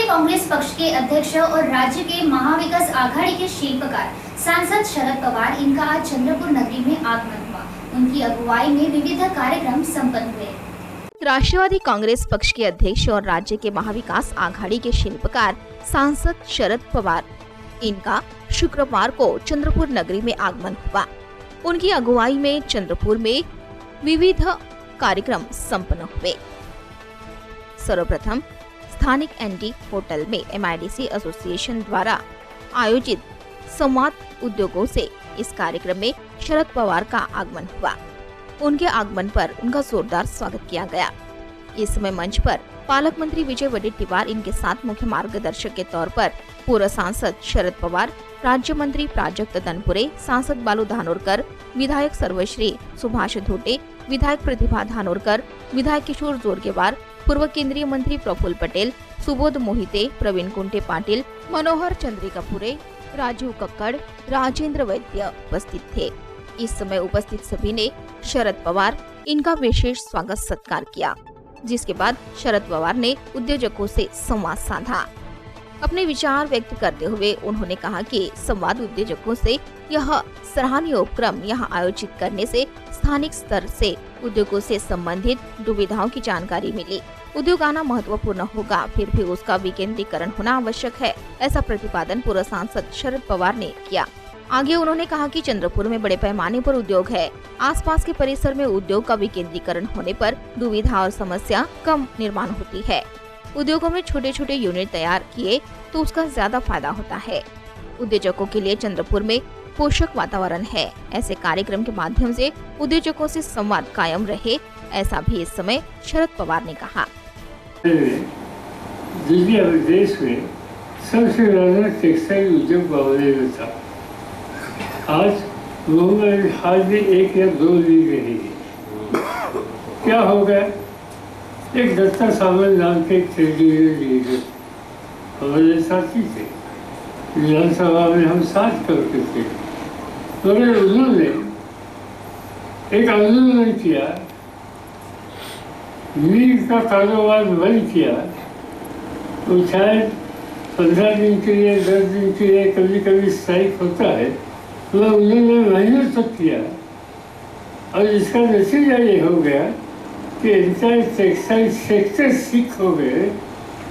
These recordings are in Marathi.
कांग्रेस पक्ष के अध्यक्ष और राज्य के महाविकास आघाड़ी के शिल्पकार सांसद शरद पवार इनका आज चंद्रपुर नगरी में आगमन हुआ। उनकी अगुवाई में विविध कार्यक्रम संपन्न हुए। राष्ट्रवादी कांग्रेस पक्ष के अध्यक्ष और राज्य के महाविकास आघाड़ी के शिल्पकार सांसद शरद पवार इनका शुक्रवार को चंद्रपुर नगरी में आगमन हुआ। उनकी अगुवाई में चंद्रपुर में विविध कार्यक्रम संपन्न हुए। सर्वप्रथम स्थानिक एनडी होटल में MIDC एसोसिएशन द्वारा आयोजित संवाद उद्योगों से इस कार्यक्रम में शरद पवार का आगमन हुआ। उनके आगमन पर उनका जोरदार स्वागत किया गया। इस समय मंच पर पालक मंत्री विजय वडेट्टीवार इनके साथ मुख्य मार्गदर्शक के तौर पर पूर्व सांसद शरद पवार, राज्य मंत्री प्राजक्त तनपुरे, सांसद बालू धानोरकर, विधायक सर्वश्री सुभाष धोटे, विधायक प्रतिभा धानोरकर, विधायक किशोर जोरगेवार, पूर्व केंद्रीय मंत्री प्रफुल्ल पटेल, सुबोध मोहिते, प्रवीण कुंटे पाटिल, मनोहर चंद्रिकापुरे, राजू कक्कड़, राजेंद्र वैद्य उपस्थित थे। इस समय उपस्थित सभी ने शरद पवार इनका विशेष स्वागत सत्कार किया, जिसके बाद शरद पवार ने उद्योजकों से संवाद साधा। अपने विचार व्यक्त करते हुए उन्होंने कहा कि संवाद उद्योजकों से यह सराहनीय उपक्रम यहाँ आयोजित करने से स्थानिक स्तर से उद्योगों से संबंधित दुविधाओं की जानकारी मिली। उद्योग आना महत्वपूर्ण होगा, फिर भी उसका विकेंद्रीकरण होना आवश्यक है, ऐसा प्रतिपादन पूर्व सांसद शरद पवार ने किया। आगे उन्होंने कहा कि चंद्रपुर में बड़े पैमाने पर उद्योग है। आसपास के परिसर में उद्योग का विकेंद्रीकरण होने पर दुविधा और समस्या कम निर्माण होती है। उद्योगों में छोटे छोटे यूनिट तैयार किए तो उसका ज्यादा फायदा होता है। उद्योजकों के लिए चंद्रपुर में पोषक वातावरण है। ऐसे कार्यक्रम के माध्यम से उद्योजकों से संवाद कायम रहे, ऐसा भी इस समय शरद पवार ने कहा। देश में सबसे ज्यादा टेक्सटाइल उद्योग बावले में था। आज मुंबई हार्डली 1 या 2 लीग रहेगी। क्या हो गया? एक दत्ता सावंत नाम के एक ट्रेड यूनियन लीडर हमारे साथी थे, विधानसभा में हम साथ करते थे, मगर उन्होंने एक आंदोलन किया, लीग का कारोबार बंद किया। तो शायद 15 दिन के लिए, 10 दिन के लिए कभी कभी स्ट्राइक होता है, तो उन्होंने महीनों तक किया और इसका नतीजा ये हो गया कि एंटायर टेक्सटाइल सेक्टर सिक हो गए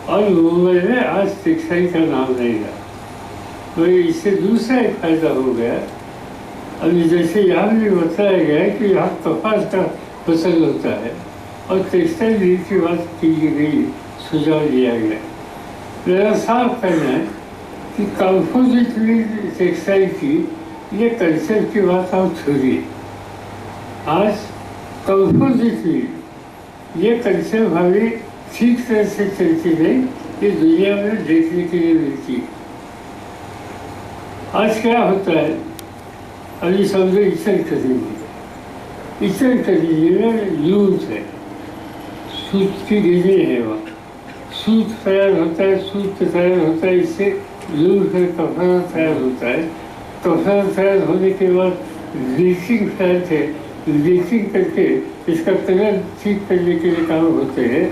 और मुंबई में आज टेक्सटाइल का नाम नहीं रहा। तो इससे दूसरा एक फायदा हो गया। अभी जैसे यहाँ भी बताया गया कि यहाँ कपास का फसल होता है और टेक्सटाइल लीग की बात की गई, सुझाव दिया गया। मेरा साफ कहना है कि कंपोजिट लीग टेक्सटाइल की ये कंसेप्ट की बात हम छोड़िए। आज कंपोजिट लीग ये कंसेप्ट हमें ठीक तरह से चलती नहीं, ये दुनिया में देखने के लिए मिलती है। आज क्या होता है, अभी समझो इचन खरीदी में यूज है, सूत की गिरी है, वहाँ सूत तैयार होता है, सूत तैयार होता है, इससे लूज है कपड़ा तैयार होता है। कपड़ा तैयार होने के बाद ब्लीचिंग फैल है, ब्लीचिंग करके इसका कलर ठीक करने के लिए काम होते हैं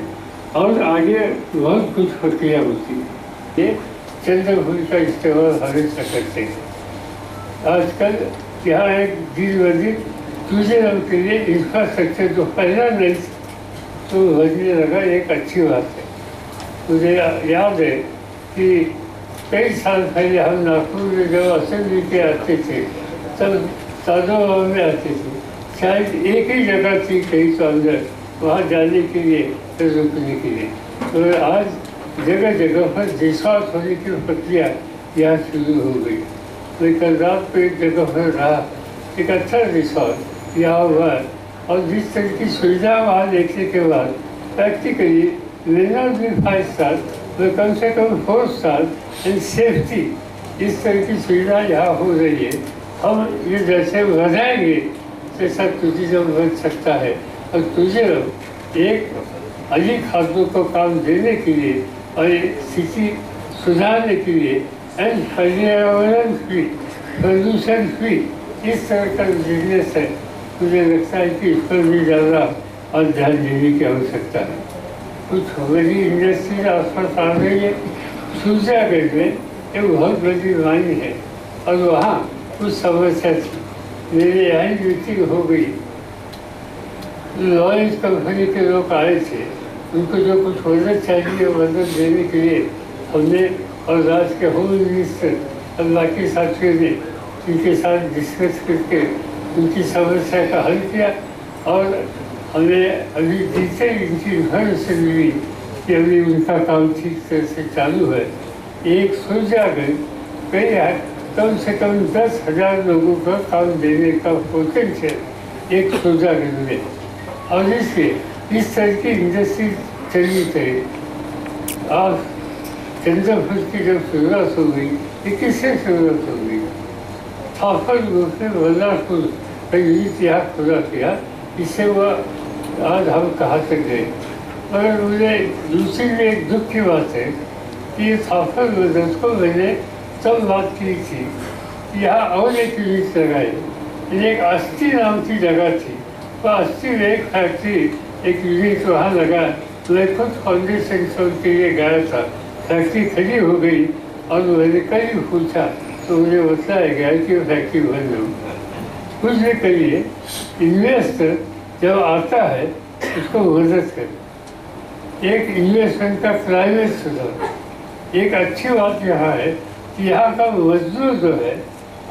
और आगे बहुत कुछ प्रक्रिया होती है। ये चंद्रपुर का इस्तेमाल हमेशा करते हैं। आजकल यहाँ एक दिन ब दिन टूरिज्म के लिए इंफ्रास्ट्रक्चर जो पहला नहीं तो बनने लगा, एक अच्छी बात है। मुझे याद है कि कई साल पहले हम नागपुर में जब असेंबली के आते थे तब ताजोबाग में आते थे। शायद एक ही जगह थी कहीं तो अंदर वहाँ जाने के लिए, रुकने के लिए। तो आज जगह जगह पर रिसॉर्ट होने की प्रक्रिया यहाँ शुरू हो गई। मैं कल रात को एक जगह पर रहा, एक अच्छा रिसॉर्ट यहाँ हुआ और जिस तरह की सुविधा वहाँ देखने के बाद प्रैक्टिकली लेना भी 5 स्टार तो कम से कम 4 स्टार एंड सेफ्टी, इस तरह की सुविधा यहाँ हो रही है। हम ये जैसे बढ़ाएंगे जैसा टूरिज्म बन सकता है और टूरिज्म एक अधिक खातों को काम देने के लिए और स्थिति सुधारने के लिए एंड पर्यावरण फ्री, प्रदूषण फ्री इस तरह का बिजनेस है। मुझे लगता है कि इस पर भी ज़्यादा और ध्यान देने की आवश्यकता है। कुछ बड़ी इंडस्ट्रीज आसपास आ रही है, सूर्यागढ़ में एक बहुत बड़ी वाणी है और वहाँ कुछ समस्या थी। मेरे यहाँ मीटिंग हो गई, लॉयर्स कंपनी के लोग आए थे, उनको जो कुछ मदद चाहिए मदद देने के लिए हमने और राज्य के होम मिनिस्टर और बाकी साथियों ने उनके साथ डिस्कस करके उनकी समस्या का हल किया। और हमें अभी जीते इनकी इन्फॉर्मेशन मिली कि अभी उनका काम ठीक तरह से चालू है। एक सूर्यागढ़ कम से कम 10,000 लोगों का काम देने का पोटेंशियल एक सूर्यागढ़ में, और इसलिए इस तरह की इंडस्ट्री चलनी चाहिए। आप चंद्रपुर की जब शुरुआत हो गई, ये किससे शुरुआत हो गई? थापर ग्रुप ने बल्लारपुर का यूनिट यहाँ खुला किया, इससे वह आज हम कहाँ तक गए। मगर मुझे दूसरी में एक दुख की बात है कि ये थापर ब्रदर्स को मैंने तब बात की थी कि यहाँ और एक यूनिट लगाए। एक अस्थि नाम की जगह थी, वह अस्थि में एक फैक्ट्री एक यूनिट वहाँ लगा। मैं खुद फाउंडेशन छोड़ के लिए गया था, फैक्ट्री खड़ी हो गई और मैंने कहीं पूछा तो मुझे बताया गया कि वो फैक्ट्री बंद हो। कुछ भी करिए, इन्वेस्टर जब आता है उसको मदद करें, एक इन्वेस्टमेंट का क्लाइमेट सुधार। एक अच्छी बात यहाँ है कि यहाँ का मजदूर जो है,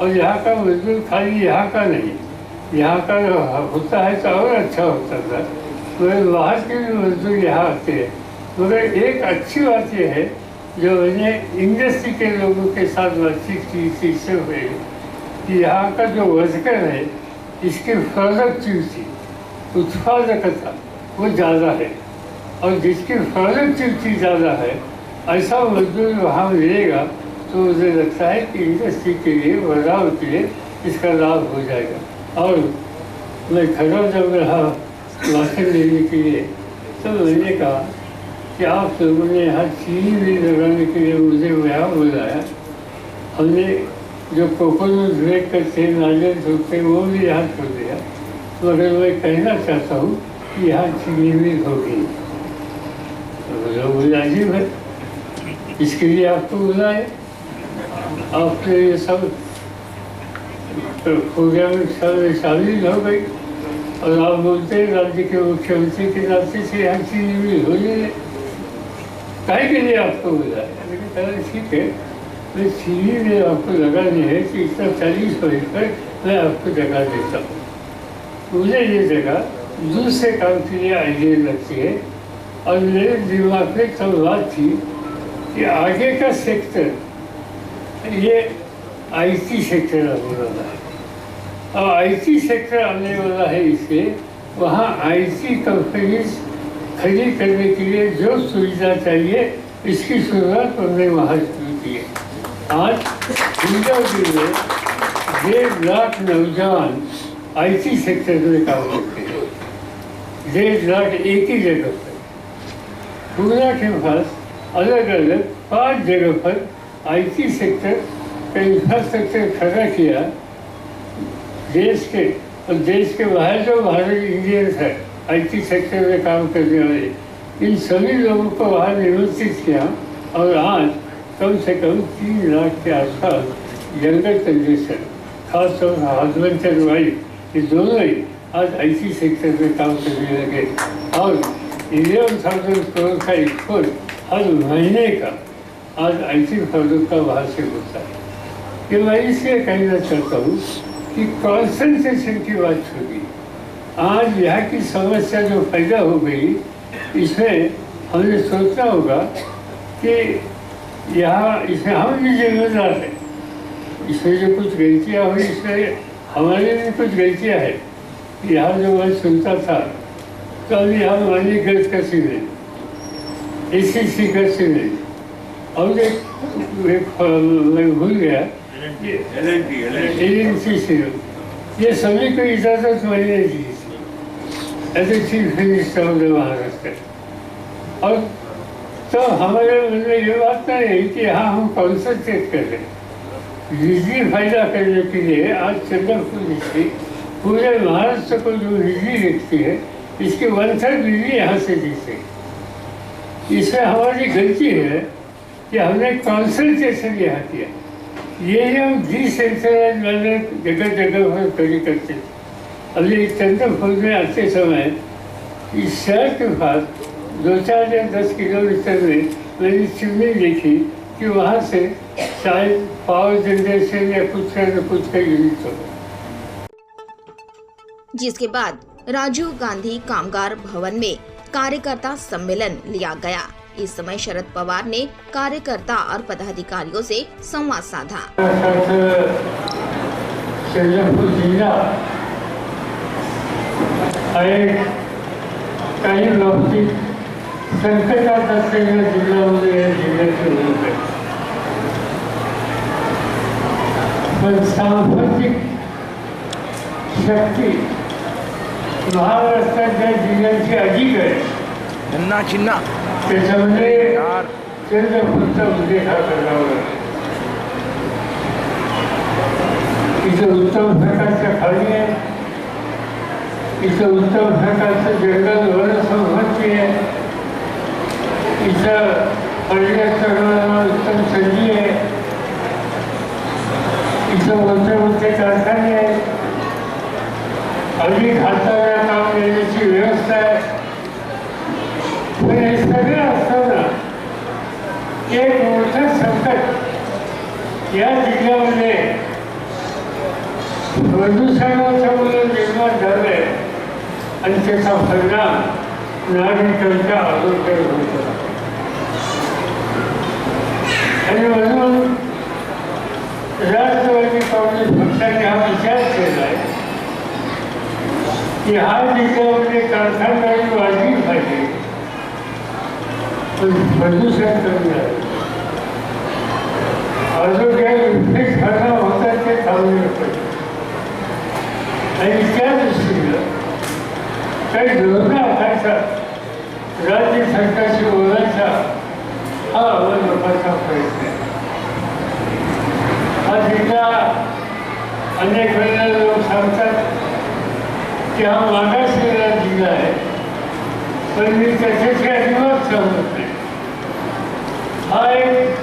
और यहाँ का मजदूर खाली यहाँ का नहीं, यहाँ का होता है तो और अच्छा होता था, मगर बाहर के भी मजदूर यहाँ आते हैं। मगर एक अच्छी बात यह है जो मैंने इंडस्ट्री के लोगों के साथ बातचीत की थी इससे हुए कि यहाँ का जो वर्कर है इसकी प्रोडक्टिविटी, उत्पादकता वो ज़्यादा है, और जिसकी प्रोडक्टिविटी ज़्यादा है ऐसा मजदूर वहाँ मिलेगा तो मुझे लगता है कि इंडस्ट्री के लिए, बढ़ाव के लिए इसका लाभ हो जाएगा। और मैं खड़ा जब रहा भाषण देने के लिए तो मैंने कहा कि आप लोगों ने यहाँ चीनी भी लगाने के लिए मुझे यहाँ बुलाया। हमने जो कोकोनट ब्रेक करते हैं, नारियल छोड़ते वो भी यहाँ छोड़ दिया, मगर मैं कहना चाहता हूँ कि यहाँ चीनी भी होगी। तो अजीब है, इसके लिए आपको बुलाए, आपने ये सब प्रोग्राम में शामिल हो गई और आप बोलते हैं राज्य के मुख्यमंत्री के नाते से यहाँ चीनी मिल हो जाए, काहे के लिए आपको बुलाया? मैंने कहा ठीक है, मैं चीनी में आपको लगानी है कि इतना 40 वर्ष पर मैं आपको जगह देता हूँ। मुझे ये जगह दूसरे काम के लिए आइडिया लगती है, और मेरे दिमाग में तब बात थी कि आगे का सेक्टर ये आईटी सेक्टर आने वाला है, और आईटी सेक्टर आने वाला है, इसलिए वहाँ आईटी कंपनीज खड़ी करने के लिए जो सुविधा चाहिए इसकी शुरुआत हमने वहाँ शुरू की है। आज इंडिया में 1.5 लाख नौजवान आईटी सेक्टर में काम करते हैं, 1.5 लाख एक ही जगह पर। पूरा के पास अलग अलग 5 जगह पर आईटी सेक्टर का इंफ्रास्ट्रक्चर खड़ा किया देश के, और देश के बाहर जो भारत इंडियंस है आईटी सेक्टर में काम करने वाले, इन सभी लोगों को वहाँ निमंत्रित किया, और आज कम से कम 3 लाख के आसपास यंगर जनरेशन, खासतौर पर हस्बैंड एंड वाइफ, ये दोनों ही आज आईटी सेक्टर में काम करने लगे, और 11,000 करोड़ का एक्सपोर्ट हर महीने का आज आईटी प्रोडक्ट का वहाँ से होता है। कि मैं इसलिए कहना चाहता हूँ कि कॉन्सेंट्रेशन की बात होगी। आज यहाँ की समस्या जो पैदा हो गई, इसमें हमें सोचना होगा कि यहाँ इसमें हम भी जिम्मेदार हैं। इसमें जो कुछ गलतियाँ हुई, इसमें हमारे भी कुछ गलतियाँ हैं। यहाँ जो मैं सुनता था तो अभी हम मानी गलत का सीधे ACC का सीधे, और एक मैं भूल गया LNT, ये सभी को इजाज़त मैंने दी थी as a chief minister of the Maharashtra. और तो हमारे मन में ये बात नहीं है कि हाँ हम कॉन्सेंट्रेट कर रहे हैं, बिजली फायदा करने के लिए। आज चंद्रपुर डिस्ट्रिक्ट पूरे महाराष्ट्र को जो बिजली देखती है, इसकी 1/3 बिजली यहाँ से दी थी। इसमें हमारी गलती है कि हमने कंसल्टेशन यहाँ किया। ये हम डिसेंट्रलाइज वाले जगह जगह पर खड़ी करते थे। अभी चंद्रपुर में आते समय इस शहर के पास 2-4 या 10 किलोमीटर में मैंने चिमनी देखी कि वहाँ से शायद पावर जनरेशन या कुछ का यूनिट होगा। जिसके बाद राजीव गांधी कामगार भवन में कार्यकर्ता सम्मेलन लिया गया। इस समय शरद पवार ने कार्यकर्ता और पदाधिकारियों से संवाद साधा। चंद्रपुर जिला काही बाबतीत संकटात असलेल्या जिल्ह्यामध्ये या जिल्ह्याचे रूप आहे, पण सांस्कृतिक शक्ती महाराष्ट्राच्या जिल्ह्यांची अधिक आहे। त्याच्यामध्ये चंद्रपूरचा उल्लेख हा करावा लागतो। इथं उत्तम प्रकारच्या खाडी आहे, इथं उत्तम प्रकारचं जंगल वन संपत्ती आहे, इथं पर्यटनाला उत्तम संधी आहे, इथं मोठे कारखाने आहेत, अधिक हाताला काम देण्याची व्यवस्था आहे। पण हे सगळं असताना एक मोठं संकट या जिल्ह्यामध्ये प्रदूषणाचं मुलं निर्माण झालंय आणि त्याचा परिणाम नागरिकांच्या आरोग्यावर होतो। आणि म्हणून राष्ट्रवादी काँग्रेस पक्षाने हा विचार केला आहे की हा जिल्ह्यामध्ये कारखानदारी वाढली पाहिजे, पण प्रदूषण कमी आहे, आरोग्याला विपरीत परिणाम होतात ते थांबवले पाहिजे। आणि त्या दृष्टीनं काही धोरणं आखायचा, राज्य सरकारशी बोलायचा हा अवलंबाचा प्रयत्न आहे। हा जिल्हा अनेक वेळेला लोक सांगतात की हा मागासलेला जिल्हा आहे, पण मी त्याच्याशी अजिबात सहमत नाही। हा एक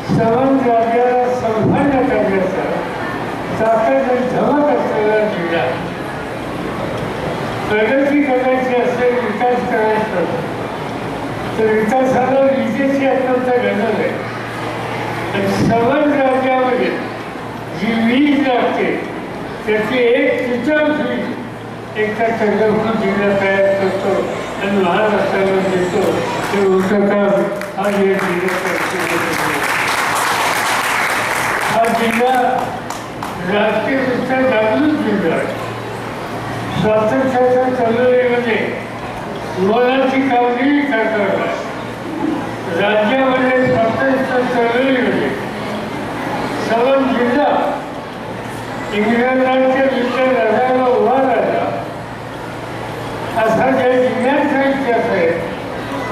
सवन राज्याला संपन्न करण्याचा ताकद आणि धमक असलेला जिल्हा आहे। प्रगती करायची असेल, विकास करायचा तर विकासाला विजेची अत्यंत गरज आहे। आणि सवन राज्यामध्ये जी वीज लागते त्याची 1/3 वीज एका चंद्रपूर जिल्हा तयार करतो आणि महाराष्ट्राला देतो। ते मोठं काम हा या जिल्ह्यात हा जिल्हा राष्ट्रीयदृष्ट्या जागृत जिल्हा आहे। स्वातंत्र्याच्या चळवळीमध्ये मोलाची कामगिरी करणारा आहे। राज्यामध्ये स्वातंत्र्य चळवळीमध्ये सवन जिल्हा इंग्रजांच्या विरुद्ध लढायला उभा राहिला असा ज्या जिल्ह्यांचा इतिहास आहे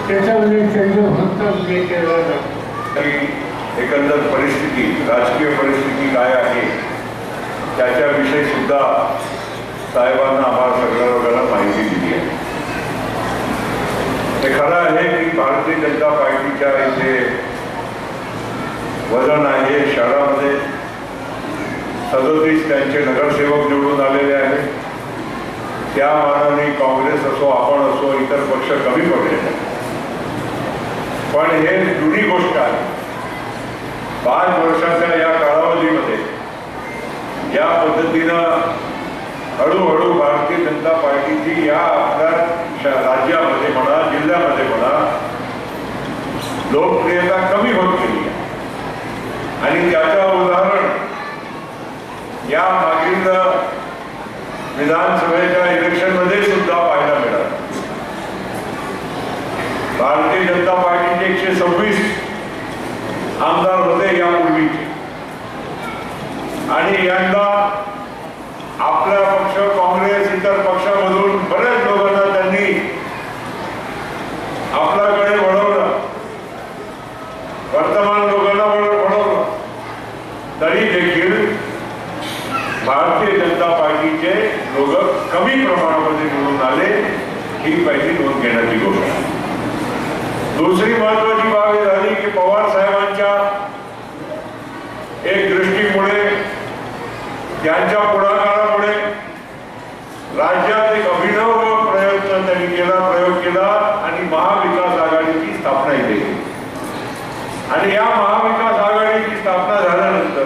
त्याच्यामध्ये चंद्रपूरचा उल्लेख केला जातो। एकंदर परिस्थिती, राजकीय परिस्थिती काय आहे त्याच्याविषयी सुद्धा साहेबांना आम्हाला सगळ्या लोकांना माहिती दिली आहे। हे खरं आहे की भारतीय जनता पार्टीच्या इथे वजन आहे। शहरामध्ये 37 त्यांचे नगरसेवक निवडून आलेले आहेत। त्या मानाने काँग्रेस असो, आपण असो, इतर पक्ष कमी पडले नाही, पण हे जुनी गोष्ट आहे। 5 वर्षाच्या या कालावधीमध्ये या पद्धतीनं हळूहळू भारतीय जनता पार्टीची या आपल्या राज्यामध्ये म्हणा, जिल्ह्यामध्ये म्हणा, लोकप्रियता कमी होत गेली आहे। आणि त्याचं उदाहरण या मागील विधानसभेच्या इलेक्शनमध्ये सुद्धा पाहायला मिळालं। भारतीय जनता पार्टीचे 126 आमदार होते यापूर्वीचे, आणि यंदा आपला पक्ष काँग्रेस इतर पक्षामधून बऱ्याच लोकांना त्यांनी आपल्याकडे वळवलं, वर्तमान लोकांना वळवलं, तरी देखील भारतीय जनता पार्टीचे लोक कमी प्रमाणामध्ये निवडून आले, ही पहिली नोंद घेण्याची गोष्ट आहे। दुसरी महत्वाची बाब ही झाली की पवार साहेबांच्या एक दृष्टीमुळे, त्यांच्या पुढाकारामुळे राज्यात एक अभिनव प्रयत्न त्यांनी केला, प्रयोग केला आणि महाविकास आघाडीची स्थापना केली. आणि या महाविकास आघाडीची स्थापना झाल्यानंतर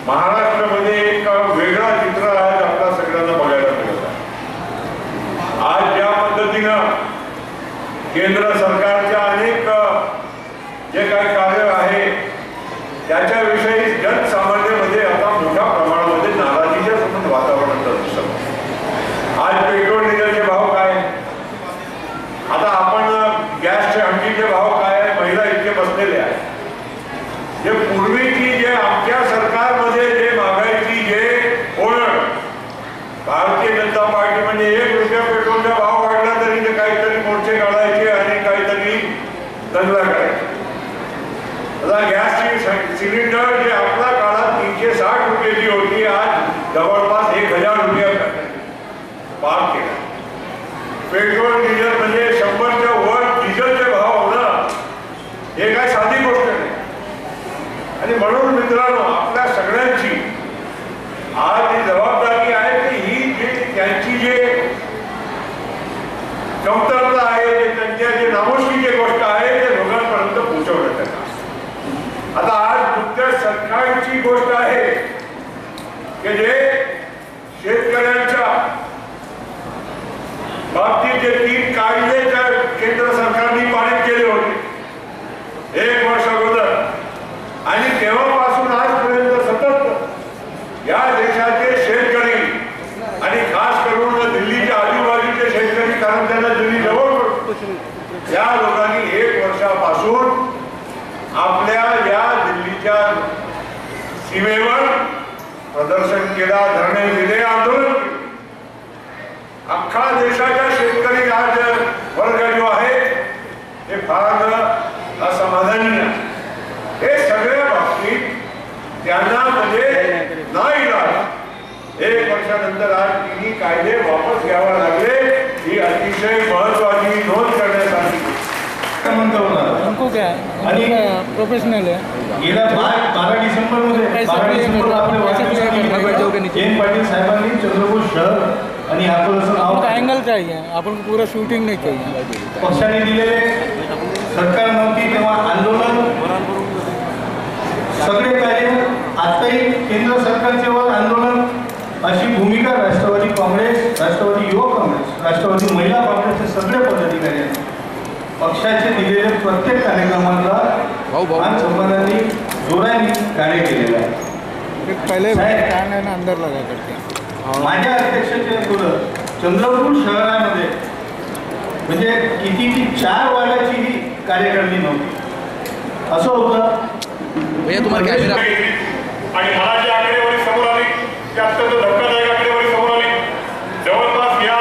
महाराष्ट्रामध्ये एक वेगळा चित्र आज आपल्या सगळ्यांना बघायला मिळत आहे. आज ज्या पद्धतीनं केंद्र सरकारच्या अनेक जे काही कार्य आहे त्याच्याविषयी जनसामान्यामध्ये आता मोठ्या प्रमाणामध्ये नाराजीच्या संबंध वातावरण दिसत आहे. आज पेट्रोल डिझेलचे भाव काय, आता आपण गॅसचे हंडीचे भाव काय, महिला इतके बसलेले आहेत. जे पूर्वीची जे आमच्या सरकारमध्ये जे महागाईची जे ओळख, भारतीय जनता पार्टी म्हणजे 1 रुपया पेट्रोलचा भाव वाढला तरी ते काहीतरी मोर्चे काढायचे आणि काहीतरी दंगला करायचे. आता गॅसची सिलेंडर जे आपल्या काळात 360 रुपयाची होती, आज जवळपास 1000 रुपये पार केला. पेट्रोल डिझेल म्हणजे 100च्या वर डिझेलचे भाव होणं हे काय साधी गोष्ट नाही. आणि म्हणून मित्रांनो, आपल्या सगळ्यांची आज ही जबाबदारी आहे की ही जी त्यांची जे कमतरता आहे, त्यांच्या जे नामुष्कीची गोष्ट आहे ते लोकांपर्यंत पोहोचवण्यात येतात. आता आज नुकत्याच सरकारची गोष्ट आहे की जे शेतकऱ्यांच्या बाबतीत जे 3 कायदे केंद्र सरकारने पारित केले होते 1 वर्ष अगोदर, आणि तेव्हापासून आजपर्यंत सतत या देशाचे शेतकरी आणि खास करून दिल्लीच्या आजूबाजूचे शेतकरी, कारण त्यांना दिल्ली जवळ पडतो, या लोकांनी 1 वर्षापासून आपल्या या दिल्लीच्या सीमेवर प्रदर्शन केला, धरणे दिले, आंदोलन केले. अख्खा देशाच्या शेतकरी आज वर्ग जो आहे ते फार असमाधानी आहे. हे सगळ्या बाबतीत त्यांना म्हणजे नाईलाज 1 वर्षानंतर आज 3 कायदे वापस घ्यावे लागले. ही अतिशय महत्वाची नोंद करण्यासाठी उनको क्या है, आणि प्रोफेशनल है. गेल्या 12 डिसेंबरमध्ये 12 डिसेंबरला आपल्या जयंत पाटील साहेबांनी चंद्रपूर शहर आणि अकोला असं नाव आपको एंगल चाहिए, अपन को पूरा शूटिंग नहीं चाहिए. पक्षाने दिलेले, सरकार नव्हती तेव्हा आंदोलन, सगळे कार्य, आताही केंद्र सरकारच्यावर आंदोलन, अशी भूमिका राष्ट्रवादी काँग्रेस, राष्ट्रवादी युवक काँग्रेस, राष्ट्रवादी महिला काँग्रेसचे सगळे पदाधिकारी आहेत. पक्षाचे दिलेले प्रत्येक कार्यक्रमाला मान सन्मानाने जोराने कार्य केलेलं आहे. पहले कान है ना अंदर लगा करते. माझ्या अध्यक्षतेने पुढं चंद्रपूर शहरामध्ये म्हणजे किती 4 वार्डाची ही कार्यकारिणी नव्हती. असं होतं भैया तुम्हाला कॅमेरा. आणि मला जी आकडेवारी समोर आली ती अत्यंत धक्कादायक आकडेवारी समोर आली. जवळपास या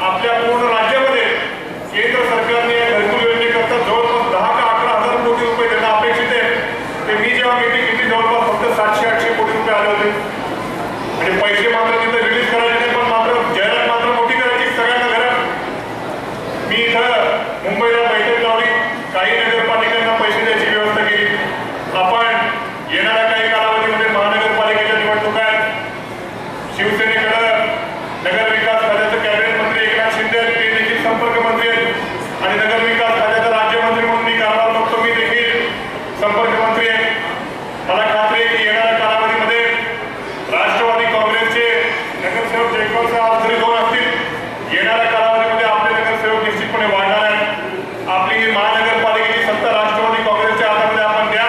आपल्या पूर्ण राज्यामध्ये केंद्र सरकारने घरकुल योजनेकरता जवळपास 10 का 11 हजार कोटी रुपये देणं अपेक्षित आहे. ते मी जेव्हा मीटिंग घेतली जवळपास फक्त 700-800 कोटी रुपये आले होते. आणि पैसे मात्र तिथे रिलीज करायचे नाही, पण मात्र जाहिरात मात्र मोठी करायची सगळ्यांना घरात. मी इथं मुंबईला बैठक लावली, काही नगरपालिकांना पैसे द्यायची व्यवस्था केली. आपण येणाऱ्या काही कालावधीमध्ये महानगरपालिकेच्या निवडणुका आहेत. शिवसेनेकडं नगरविकास खात्याचे कॅबिनेट मंत्री एकनाथ शिंदे आहेत, ते देखील संपर्क मंत्री आहेत. आणि नगरविकास खात्याचा राज्यमंत्री म्हणून मी कारभार बघतो, मी देखील संपर्क मंत्री आहे. मला खात्री आहे की येणाऱ्या कालावधीमध्ये राष्ट्रवादी काँग्रेसचे नगरसेवक जयपाल साहेब जरी 2 असतील, येणाऱ्या कालावधीमध्ये आपले नगरसेवक निश्चितपणे वाढणार आहेत. आपली ही महानगरपालिकेची सत्ता राष्ट्रवादी काँग्रेसच्या हातामध्ये आपण द्या.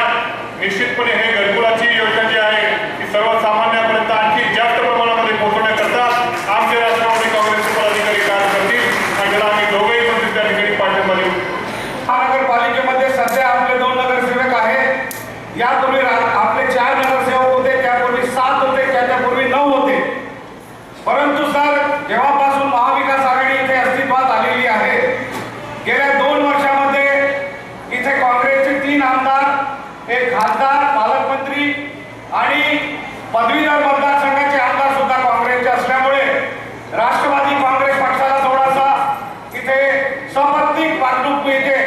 निश्चितपणे हे घरकुलाची योजना जी आहे ती सर्वसामान्यांपर्यंत आणखी जास्त प्रमाणामध्ये पोहोचवण्याकरता आमचे राष्ट्रवादी काँग्रेसचे पदाधिकारी कार्य करतील. आणि त्याला आम्ही दोघेही मंत्री त्या ठिकाणी पाठिंबा देऊ. महानगरपालिकेमध्ये सध्या आपले 2 नगरसेवक आहेत. यापूर्वी आपले 4 नगरसेवक होते, त्यापूर्वी 7 होते, त्यापूर्वी 9 होते. परंतु सर, जेव्हापासून महाविकास आघाडी इथे अस्तित्वात आलेली आहे, गेल्या 2 वर्षामध्ये इथे काँग्रेसचे 3 आमदार, 1 खासदार, पालकमंत्री आणि पदवीधर मतदारसंघाचे आमदार सुद्धा काँग्रेसचे असल्यामुळे राष्ट्रवादी काँग्रेस पक्षाला थोडासा इथे सपत्नीक वागणूक मिळते.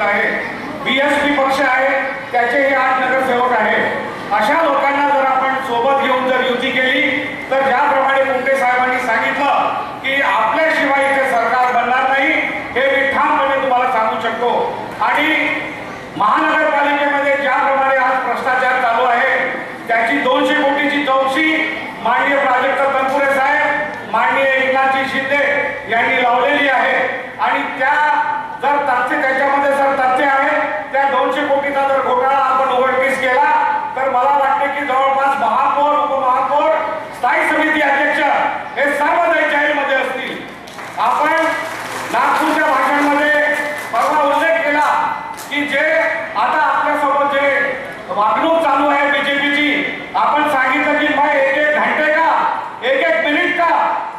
आहे, BSP पक्ष आहे त्याचेही 8 नगरसेवक आहे. अशा लोकांना जर आपण सोबत घेऊन जर युती केली तर ज्याप्रमाणे कुंटे साहेबांनी सांगितलं की आपल्याशिवाय इथे सरकार बनणार नाही, हे मी ठामपणे तुम्हाला सांगू शकतो. आणि महानगरपालिकेमध्ये ज्याप्रमाणे आज भ्रष्टाचार चालू आहे त्याची 200 कोटीची चौकशी माननीय प्राजक्त तनपुरे साहेब, माननीय एकनाथजी शिंदे यांनी लावलेली आहे. आणि त्या जर तथ्य त्याच्यामध्ये जर तथ्य आहे, त्या 200 कोटीचा जर घोटाळा आपण उघडकीस केला तर मला वाटते की जवळपास महापौर, उपमहापौर, स्थायी समिती अध्यक्ष हे सर्व जेलमध्ये असतील. आपण नागपूरच्या भाषणामध्ये परवा उल्लेख केला की जे आता आपल्यासोबत जे वागणूक चालू आहे बीजेपीची, आपण सांगितलं की मैं 1-1 घंटे का 1-1 मिनट का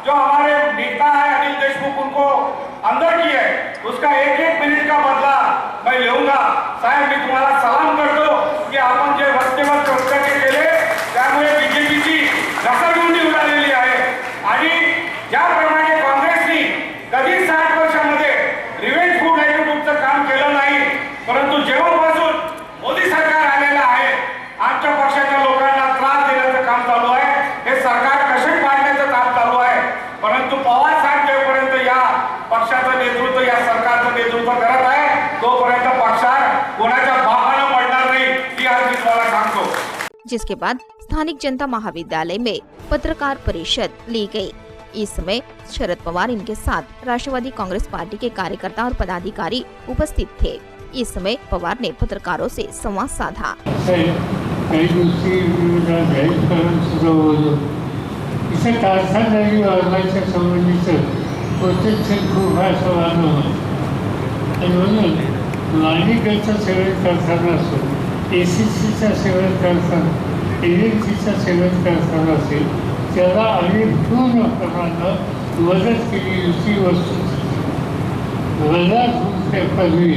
जो हमारे नेता है अनिल देशमुख उनको अंदर की है उसका 1-1 मिनट का बदला मैं लेऊंगा. साहेब मी तुम्हाला सलाम करतो की आपण जे वक्तव्य कर्तव्य केले त्यामुळे बीजेपीची घसरगुंडी उडालेली आहे. आणि ज्याप्रमाणे काँग्रेसनी कधी 60 वर्षामध्ये रिव्हेंज फूड लाईव्हलीहूडचं काम केलं नाही, परंतु जेव्हापासून मोदी सरकार आलेलं आहे आमच्या पक्षाच्या लोकांना त्रास देण्याचं काम चालू आहे. हे सरकार कसे पाडण्याचं काम चालू आहे. परंतु पवार साहेब जेपर्यंत या पक्षाचं नेतृत्व, या सरकारचं नेतृत्व करत आहे तोपर्यंत पक्षात कोणाच्या बाहानं पडणार नाही, ही आज मी तुम्हाला सांगतो. जिसके बाद स्थानिक जनता महाविद्यालय में पत्रकार परिषद ली गई. इस समय शरद पवार इनके साथ राष्ट्रवादी कांग्रेस पार्टी के कार्यकर्ता और पदाधिकारी उपस्थित थे. इस समय पवार ने पत्रकारों से संवाद साधा. काही गोष्टी सुद्धा बोललो. इथं कारखानदारी वर्गाच्या संबंधीचं प्रोटेक्शन खूप हा सवाल आणि म्हणून मालिकेचा सेवन कारखाना असो, ACCचा सेवन कारखाना, LNGचा सेवन कारखाना असेल, त्याला आम्ही पूर्ण प्रमाणात मदत केली होती. वस्तू मला पदवी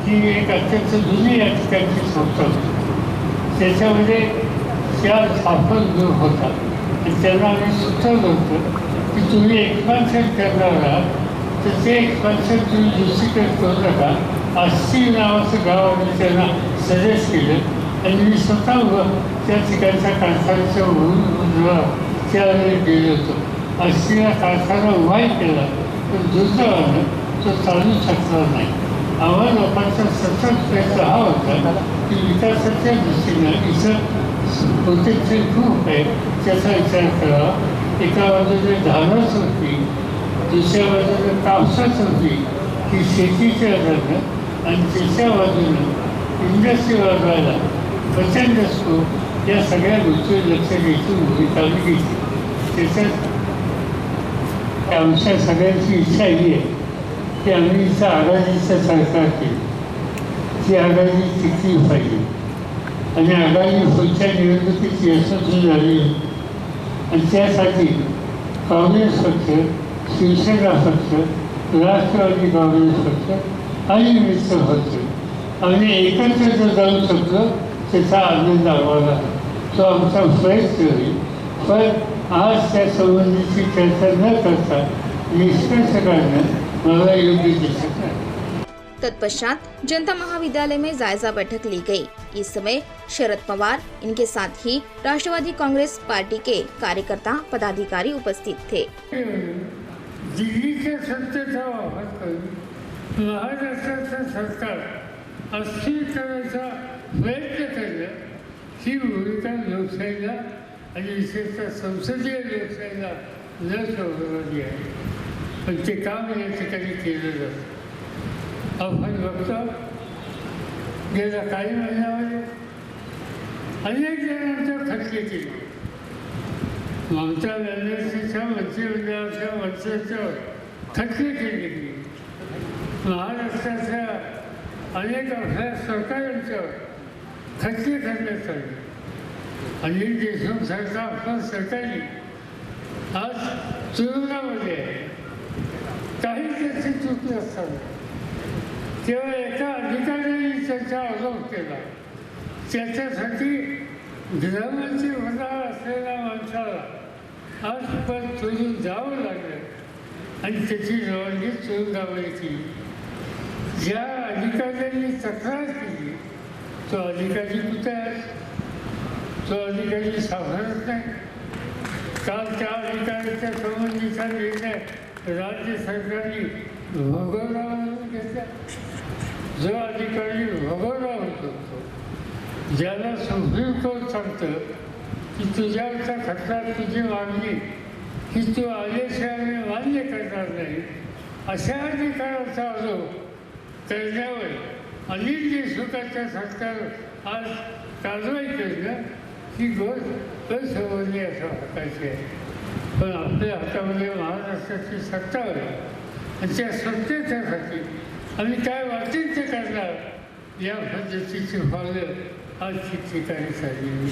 ही एक अत्यंत जुनी या ठिकाणची संस्था होती. त्याच्यामध्ये त्या स्थापन ग्रुप होता आणि त्यांना आम्ही सुचवलं होतं की तुम्ही एक्सपान्शन करणार आहात तर ते एक्सपान्शन तुम्ही दुसरीकडे करू नका. आष्टी नावाचं गाव आम्ही त्यांना सजेस्ट केलं आणि मी स्वतः त्या ठिकाणच्या कारखान्याच्या त्यावेळी गेलो होतो. आष्टीला कारखाना उभाही केला पण दुर्दैवानं तो चालू शकला नाही. आम्हा लोकांचा सतत प्रयत्न हा होता की विकासाच्या दृष्टीनं इथं प्रोटेक्शन खूप आहे त्याचा विचार करावा. एका बाजूने धानच होती, दुसऱ्या बाजूने कापसाच होती की शेतीच्या धरणं, आणि तिसऱ्या बाजूनं इंडस्ट्री वाढवायला प्रचंड स्कोप, या सगळ्या गोष्टी लक्ष घ्यायची भूमिका मी घेतली. त्याच्यात आमच्या सगळ्यांची इच्छा ही आहे की आम्ही इथं आघाडीचं सरकार केलं. ती आघाडी टिकली पाहिजे आणि आघाडी पुढच्या निवडणुकीत यशस्वी झाली आणि त्यासाठी काँग्रेस पक्ष, शिवसेना पक्ष, राष्ट्रवादी काँग्रेस पक्ष आणि मित्र पक्ष आम्ही एकत्र जर जाऊ शकलो त्याचा आनंद आम्हाला, तो आमचा प्रयत्न होईल. पण आज त्या संबंधीची चर्चा न करता निष्कर्ष काढणं मला योग्य दिसत नाही. तत्पश्चात जनता महाविद्यालय में जायजा बैठक ली गई. इस समय शरद पवार, इनके साथ ही राष्ट्रवादी कांग्रेस पार्टी के कार्यकर्ता पदाधिकारी उपस्थित थे. दिल्लीच्या सत्तेचा वापर करून महाराष्ट्राचं सरकार अस्थिर करायचा प्रयत्न करणं ही भूमिका लोकशाहीला आणि विशेषतः संसदीय लोकशाहीला न शोभणारी आहे. पण ते काम या ठिकाणी केलं जातं. आपण बघतो गेल्या काही महिन्यामध्ये अनेक जणांच्या खटले केले. ममता बॅनर्जीच्या मंत्रिमंडळाच्या मंत्र्यांच्यावर खटले केले गेले. महाराष्ट्राच्या अनेक आपल्या सरकारांच्यावर खटले करण्यात आले. अनिल देशमुख सारखा आपला सरकारी आज तुरुंगामध्ये आहे. काही त्याची चुकी असताना तेव्हा एका अधिकाऱ्याने त्याचा आरोप केला. त्याच्यासाठी गृहमंत्री होणार असलेल्या माणसाला आज पण तुरुंग जावं लागलं आणि त्याची रवानगी तुरुंगामध्ये केली. ज्या अधिकाऱ्यांनी तक्रार केली तो अधिकारी कुठे आहे? तो अधिकारी सापडत नाही. काल त्या अधिकाऱ्याच्या संबंधीचा निर्णय राज्य सरकारने भोगवण्यावर घेतला. जो अधिकारी भोगवला होतो ज्याला सुप्रीम कोर्ट सांगतं की तुझ्यावरचा खटला तुझी मागणी ही तू आदेशाने मान्य करणार नाही, अशा अधिकाराचा आरोप करण्यावर अनिल देशमुखांच्या सरकार आज कारवाई करणं ही गोष्ट असंबंधी असं हक्काची आहे. पण आपल्या हातामध्ये महाराष्ट्राची सत्ता आहे आणि त्या सत्तेच्यासाठी आम्ही काय वाटेल ते करणार या पद्धतीची पावलं आज ठिकठिकाणी चाललेली.